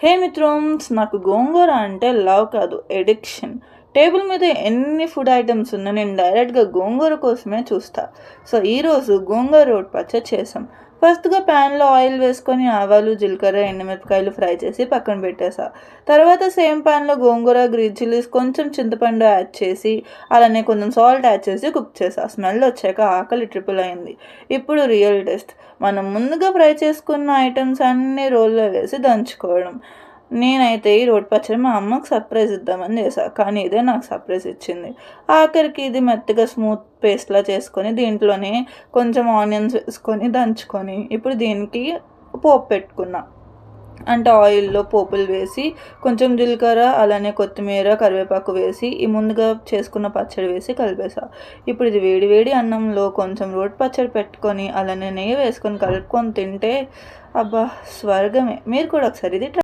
హే మిత్రమ్స్, నాకు గోంగూర అంటే లవ్ కాదు, ఎడిక్షన్. టేబుల్ మీద ఎన్ని ఫుడ్ ఐటమ్స్ ఉన్నా నేను డైరెక్ట్గా గోంగూర కోసమే చూస్తా. సో ఈరోజు గోంగూర రోటి పచ్చడి చేసాం. ఫస్ట్గా ప్యాన్లో ఆయిల్ వేసుకొని ఆవాలు, జీలకర్ర, ఎండుమిరపకాయలు ఫ్రై చేసి పక్కన పెట్టేసా. తర్వాత సేమ్ ప్యాన్లో గోంగూర, గ్రీన్ చిల్లీస్, కొంచెం చింతపండు యాడ్ చేసి అలానే కొంచెం సాల్ట్ యాడ్ చేసి కుక్ చేసా. స్మెల్ వచ్చాక ఆకలి ట్రిపుల్ అయింది. ఇప్పుడు రియల్ టెస్ట్. మనం ముందుగా ఫ్రై చేసుకున్న ఐటమ్స్ అన్నీ రోల్లో వేసి దంచుకోవడం. నేనైతే ఈ రోటి పచ్చడి మా అమ్మకు సర్ప్రైజ్ ఇద్దామని చేశాను, కానీ ఇదే నాకు సర్ప్రైజ్ ఇచ్చింది. ఆఖరికి ఇది మెత్తగా స్మూత్ పేస్ట్లా చేసుకొని దీంట్లోనే కొంచెం ఆనియన్స్ వేసుకొని దంచుకొని ఇప్పుడు దీనికి పోపు పెట్టుకున్నా. అంటే ఆయిల్లో పోపులు వేసి కొంచెం జీలకర్ర, అలానే కొత్తిమీర, కరివేపాకు వేసి ఈ ముందుగా చేసుకున్న పచ్చడి వేసి కలిపేసా. ఇప్పుడు ఇది వేడి వేడి అన్నంలో కొంచెం రోటి పచ్చడి పెట్టుకొని అలానే నెయ్యి వేసుకొని కలుపుకొని తింటే అబ్బా స్వర్గమే. మీరు కూడా ఒకసారి ఇది